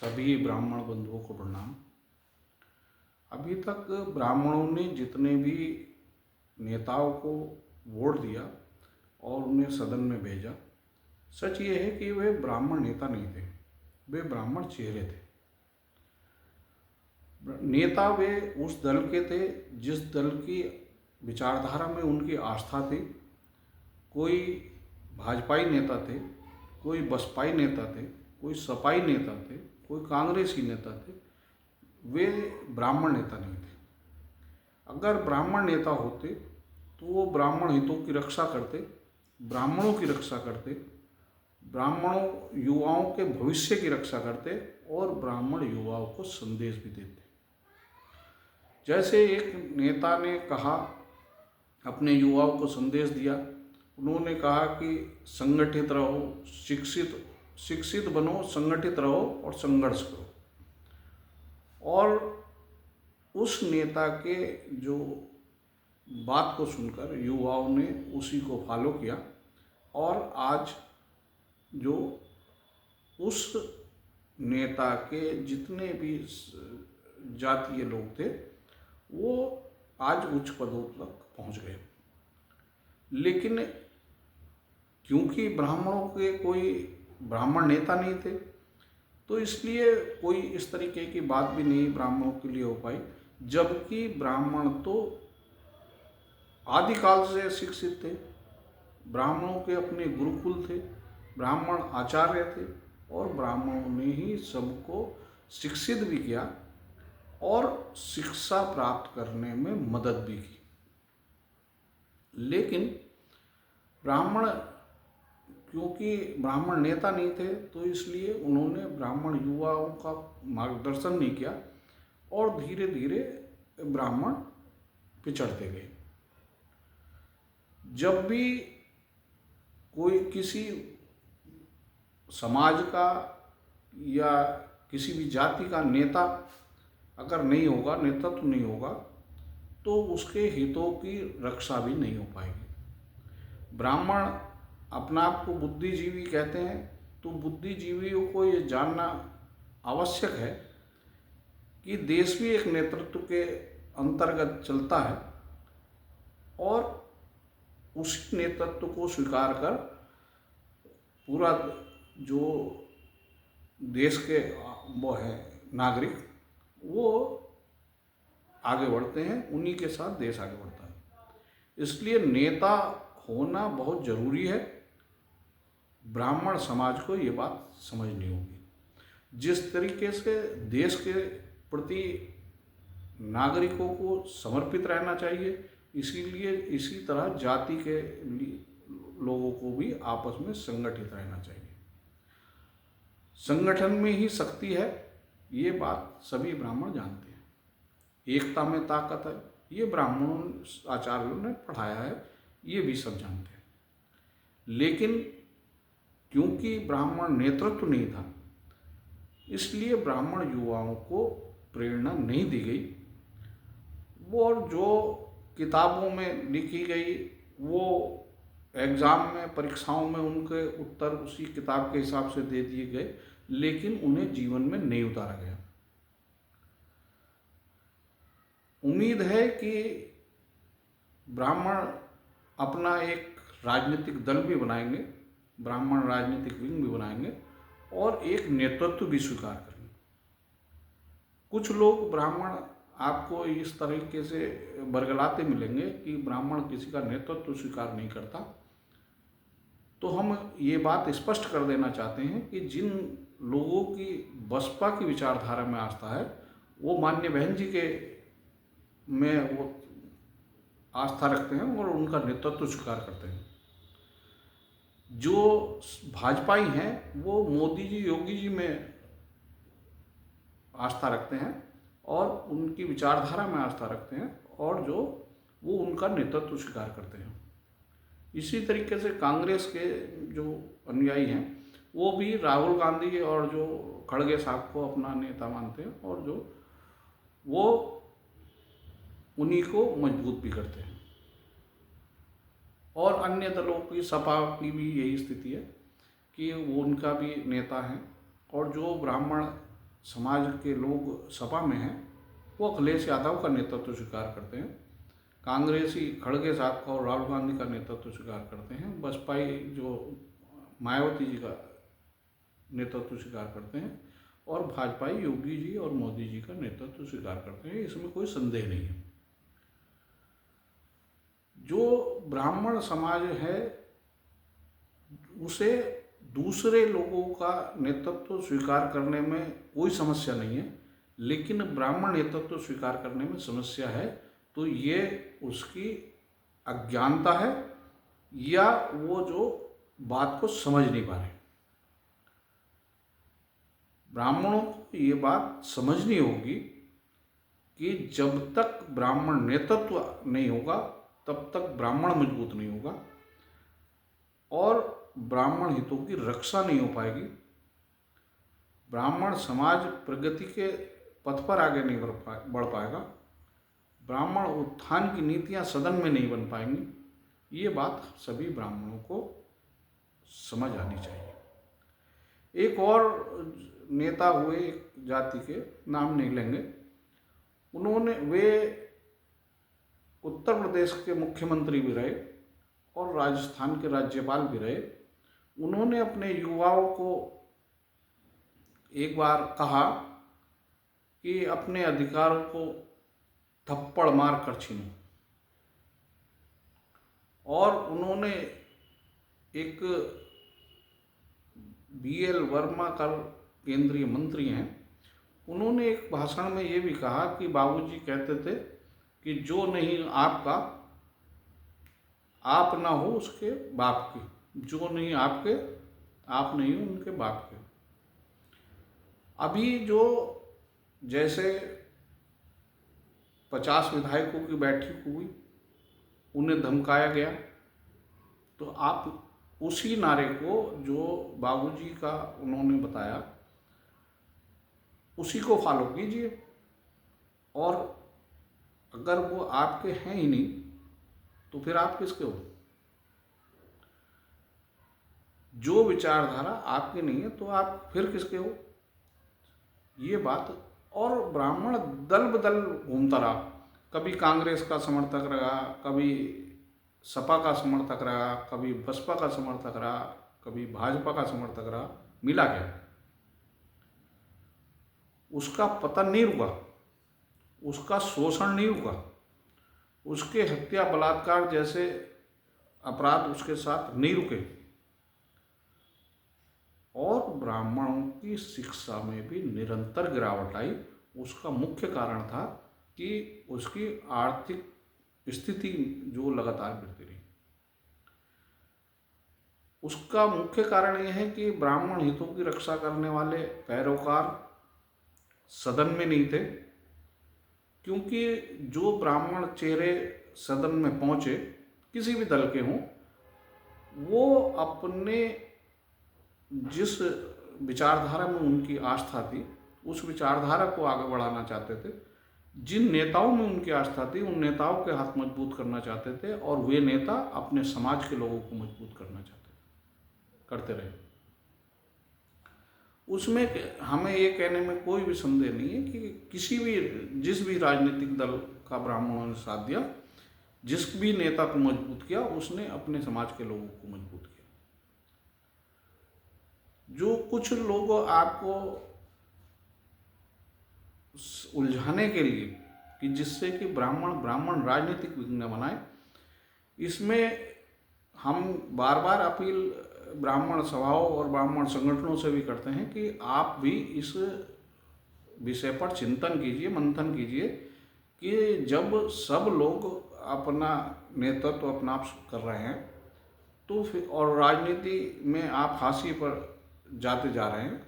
सभी ब्राह्मण बंधुओं को प्रणाम। अभी तक ब्राह्मणों ने जितने भी नेताओं को वोट दिया और उन्हें सदन में भेजा, सच ये है कि वे ब्राह्मण नेता नहीं थे, वे ब्राह्मण चेहरे थे। नेता वे उस दल के थे जिस दल की विचारधारा में उनकी आस्था थी। कोई भाजपाई नेता थे, कोई बसपाई नेता थे, कोई सपाई नेता थे, कोई कांग्रेसी नेता थे। वे ब्राह्मण नेता नहीं थे। अगर ब्राह्मण नेता होते तो वो ब्राह्मण हितों की रक्षा करते, ब्राह्मणों की रक्षा करते, ब्राह्मणों युवाओं के भविष्य की रक्षा करते और ब्राह्मण युवाओं को संदेश भी देते। जैसे एक नेता ने कहा, अपने युवाओं को संदेश दिया, उन्होंने कहा कि संगठित रहो, शिक्षित बनो, संगठित रहो और संघर्ष करो। और उस नेता के जो बात को सुनकर युवाओं ने उसी को फॉलो किया और आज जो उस नेता के जितने भी जातीय लोग थे वो आज उच्च पदों तक पहुंच गए। लेकिन क्योंकि ब्राह्मणों के कोई ब्राह्मण नेता नहीं थे तो इसलिए कोई इस तरीके की बात भी नहीं ब्राह्मणों के लिए हो पाई। जबकि ब्राह्मण तो आदिकाल से शिक्षित थे, ब्राह्मणों के अपने गुरुकुल थे, ब्राह्मण आचार्य थे और ब्राह्मणों ने ही सबको शिक्षित भी किया और शिक्षा प्राप्त करने में मदद भी की। लेकिन ब्राह्मण क्योंकि ब्राह्मण नेता नहीं थे तो इसलिए उन्होंने ब्राह्मण युवाओं का मार्गदर्शन नहीं किया और धीरे धीरे ब्राह्मण पिछड़ते गए। जब भी कोई किसी समाज का या किसी भी जाति का नेता अगर नहीं होगा, नेतृत्व नहीं होगा, तो उसके हितों की रक्षा भी नहीं हो पाएगी। ब्राह्मण अपना आप को बुद्धिजीवी कहते हैं, तो बुद्धिजीवियों को ये जानना आवश्यक है कि देश भी एक नेतृत्व के अंतर्गत चलता है और उसी नेतृत्व को स्वीकार कर पूरा जो देश के वो है नागरिक वो आगे बढ़ते हैं, उन्हीं के साथ देश आगे बढ़ता है। इसलिए नेता होना बहुत ज़रूरी है। ब्राह्मण समाज को ये बात समझनी होगी। जिस तरीके से देश के प्रति नागरिकों को समर्पित रहना चाहिए, इसीलिए इसी तरह जाति के लोगों को भी आपस में संगठित रहना चाहिए। संगठन में ही शक्ति है, ये बात सभी ब्राह्मण जानते हैं। एकता में ताकत है, ये ब्राह्मणों आचार्यों ने पढ़ाया है, ये भी सब जानते हैं। लेकिन क्योंकि ब्राह्मण नेतृत्व नहीं था, इसलिए ब्राह्मण युवाओं को प्रेरणा नहीं दी गई। वो और जो किताबों में लिखी गई वो एग्ज़ाम में, परीक्षाओं में उनके उत्तर उसी किताब के हिसाब से दे दिए गए, लेकिन उन्हें जीवन में नहीं उतारा गया। उम्मीद है कि ब्राह्मण अपना एक राजनीतिक दल भी बनाएंगे, ब्राह्मण राजनीतिक विंग भी बनाएंगे और एक नेतृत्व भी स्वीकार करेंगे। कुछ लोग ब्राह्मण आपको इस तरीके से बरगलाते मिलेंगे कि ब्राह्मण किसी का नेतृत्व स्वीकार नहीं करता। तो हम ये बात स्पष्ट कर देना चाहते हैं कि जिन लोगों की बसपा की विचारधारा में आस्था है वो माननीय बहन जी के में वो आस्था रखते हैं और उनका नेतृत्व स्वीकार करते हैं। जो भाजपाई हैं वो मोदी जी, योगी जी में आस्था रखते हैं और उनकी विचारधारा में आस्था रखते हैं और जो वो उनका नेतृत्व स्वीकार करते हैं। इसी तरीके से कांग्रेस के जो अनुयायी हैं वो भी राहुल गांधी और जो खड़गे साहब को अपना नेता मानते हैं और जो वो उन्हीं को मजबूत भी करते हैं। और अन्य दलों की, सपा की भी यही स्थिति है कि वो उनका भी नेता है और जो ब्राह्मण समाज के लोग सपा में हैं वो अखिलेश यादव का नेतृत्व स्वीकार करते हैं, कांग्रेसी खड़गे साहब का और राहुल गांधी का नेतृत्व स्वीकार करते हैं, बसपाई जो मायावती जी का नेतृत्व स्वीकार करते हैं, और भाजपाई योगी जी और मोदी जी का नेतृत्व स्वीकार करते हैं। इसमें कोई संदेह नहीं है। जो ब्राह्मण समाज है उसे दूसरे लोगों का नेतृत्व स्वीकार करने में कोई समस्या नहीं है, लेकिन ब्राह्मण नेतृत्व स्वीकार करने में समस्या है, तो ये उसकी अज्ञानता है या वो जो बात को समझ नहीं पा रहे। ब्राह्मणों को ये बात समझनी होगी कि जब तक ब्राह्मण नेतृत्व नहीं होगा तब तक ब्राह्मण मजबूत नहीं होगा और ब्राह्मण हितों की रक्षा नहीं हो पाएगी। ब्राह्मण समाज प्रगति के पथ पर आगे नहीं बढ़ पाएगा। ब्राह्मण उत्थान की नीतियां सदन में नहीं बन पाएंगी। ये बात सभी ब्राह्मणों को समझ आनी चाहिए। एक और नेता हुए एक जाति के, नाम नहीं लेंगे, वे उत्तर प्रदेश के मुख्यमंत्री भी रहे और राजस्थान के राज्यपाल भी रहे। उन्होंने अपने युवाओं को एक बार कहा कि अपने अधिकारों को थप्पड़ मार कर छीनो, और उन्होंने एक BL वर्मा का केंद्रीय मंत्री हैं, उन्होंने एक भाषण में ये भी कहा कि बाबूजी कहते थे कि जो नहीं आपका आप ना हो उसके बाप की, जो नहीं आपके आप नहीं हो उनके बाप के। अभी जो जैसे 50 विधायकों की बैठक हुई, उन्हें धमकाया गया, तो आप उसी नारे को जो बाबूजी का उन्होंने बताया उसी को फॉलो कीजिए, और अगर वो आपके हैं ही नहीं तो फिर आप किसके हो? जो विचारधारा आपकी नहीं है तो आप फिर किसके हो? ये बात। और ब्राह्मण दल बदल घूमता रहा, कभी कांग्रेस का समर्थक रहा, कभी सपा का समर्थक रहा, कभी बसपा का समर्थक रहा, कभी भाजपा का समर्थक रहा, मिला क्या? उसका पतन नहीं रुका, उसका शोषण नहीं रुका, उसके हत्या बलात्कार जैसे अपराध उसके साथ नहीं रुके, और ब्राह्मणों की शिक्षा में भी निरंतर गिरावट आई। उसका मुख्य कारण था कि उसकी आर्थिक स्थिति जो लगातार गिरती रही। उसका मुख्य कारण यह है कि ब्राह्मण हितों की रक्षा करने वाले पैरोकार सदन में नहीं थे, क्योंकि जो ब्राह्मण चेहरे सदन में पहुंचे किसी भी दल के हों, वो अपने जिस विचारधारा में उनकी आस्था थी उस विचारधारा को आगे बढ़ाना चाहते थे। जिन नेताओं में उनकी आस्था थी उन नेताओं के हाथ मजबूत करना चाहते थे, और वे नेता अपने समाज के लोगों को मजबूत करना करते रहे। उसमें हमें ये कहने में कोई भी संदेह नहीं है कि जिस भी राजनीतिक दल का ब्राह्मणों ने साथ दिया, जिस भी नेता को मजबूत किया, उसने अपने समाज के लोगों को मजबूत किया। जो कुछ लोग आपको उलझाने के लिए कि जिससे कि ब्राह्मण राजनीतिक विघ्न बनाए, इसमें हम बार बार अपील ब्राह्मण सभाओं और ब्राह्मण संगठनों से भी करते हैं कि आप भी इस विषय पर चिंतन कीजिए, मंथन कीजिए कि जब सब लोग अपना नेतृत्व अपना कर रहे हैं तो फिर, और राजनीति में आप फांसी पर जाते जा रहे हैं,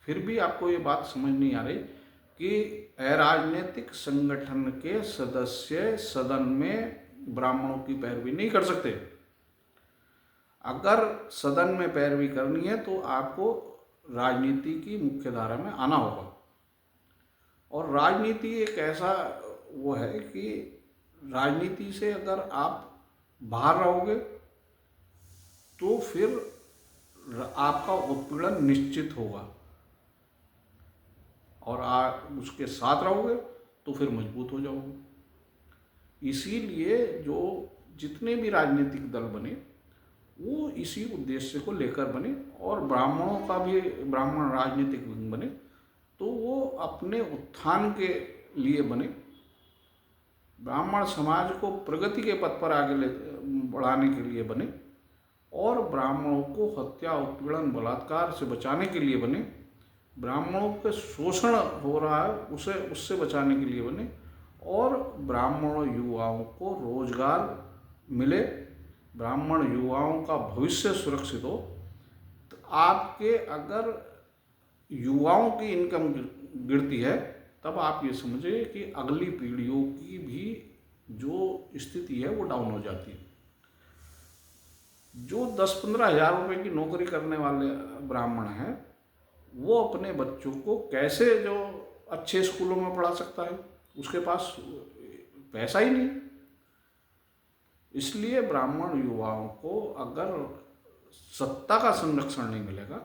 फिर भी आपको ये बात समझ नहीं आ रही कि अराजनीतिक संगठन के सदस्य सदन में ब्राह्मणों की पैरवी नहीं कर सकते। अगर सदन में पैरवी करनी है तो आपको राजनीति की मुख्य धारा में आना होगा, और राजनीति एक ऐसा वो है कि राजनीति से अगर आप बाहर रहोगे तो फिर आपका उत्पीड़न निश्चित होगा, और उसके साथ रहोगे तो फिर मजबूत हो जाओगे। इसीलिए जो जितने भी राजनीतिक दल बने वो इसी उद्देश्य को लेकर बने, और ब्राह्मणों का भी ब्राह्मण राजनीतिक विंग बने तो वो अपने उत्थान के लिए बने, ब्राह्मण समाज को प्रगति के पथ पर आगे बढ़ाने के लिए बने, और ब्राह्मणों को हत्या, उत्पीड़न, बलात्कार से बचाने के लिए बने, ब्राह्मणों पे शोषण हो रहा है उससे बचाने के लिए बने, और ब्राह्मण युवाओं को रोजगार मिले, ब्राह्मण युवाओं का भविष्य सुरक्षित हो। तो आपके अगर युवाओं की इनकम गिरती है तब आप ये समझिए कि अगली पीढ़ियों की भी जो स्थिति है वो डाउन हो जाती है। जो 10-15 हज़ार रुपये की नौकरी करने वाले ब्राह्मण हैं वो अपने बच्चों को कैसे जो अच्छे स्कूलों में पढ़ा सकता है, उसके पास पैसा ही नहीं। इसलिए ब्राह्मण युवाओं को अगर सत्ता का संरक्षण नहीं मिलेगा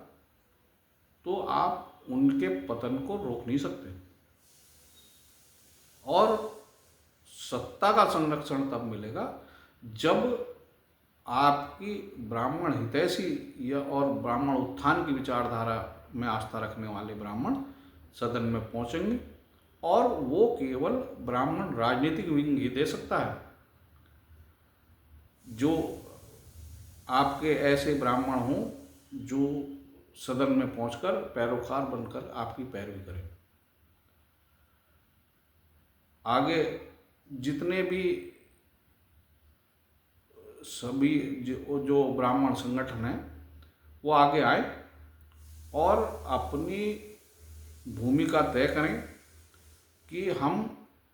तो आप उनके पतन को रोक नहीं सकते, और सत्ता का संरक्षण तब मिलेगा जब आपकी ब्राह्मण हितैषी या और ब्राह्मण उत्थान की विचारधारा में आस्था रखने वाले ब्राह्मण सदन में पहुंचेंगे, और वो केवल ब्राह्मण राजनीतिक विंग ही दे सकता है। जो आपके ऐसे ब्राह्मण हों जो सदन में पहुंचकर पैरोकार बनकर आपकी पैरवी करें। आगे जितने भी सभी जो ब्राह्मण संगठन हैं वो आगे आए और अपनी भूमिका तय करें कि हम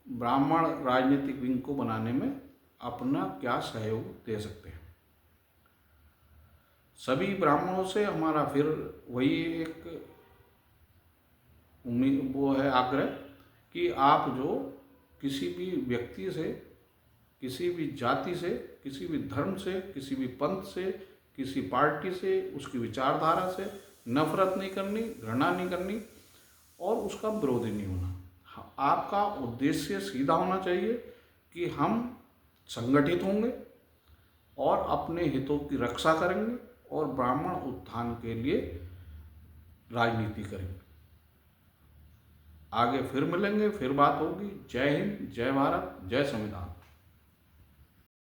ब्राह्मण राजनीतिक विंग को बनाने में अपना क्या सहयोग दे सकते हैं। सभी ब्राह्मणों से हमारा फिर वही एक उम्मीद वो है आग्रह कि आप जो किसी भी व्यक्ति से, किसी भी जाति से, किसी भी धर्म से, किसी भी पंथ से, किसी पार्टी से, उसकी विचारधारा से नफरत नहीं करनी, घृणा नहीं करनी और उसका विरोधी नहीं होना। आपका उद्देश्य सीधा होना चाहिए कि हम संगठित होंगे और अपने हितों की रक्षा करेंगे और ब्राह्मण उत्थान के लिए राजनीति करेंगे। आगे फिर मिलेंगे, फिर बात होगी। जय हिंद, जय भारत, जय संविधान।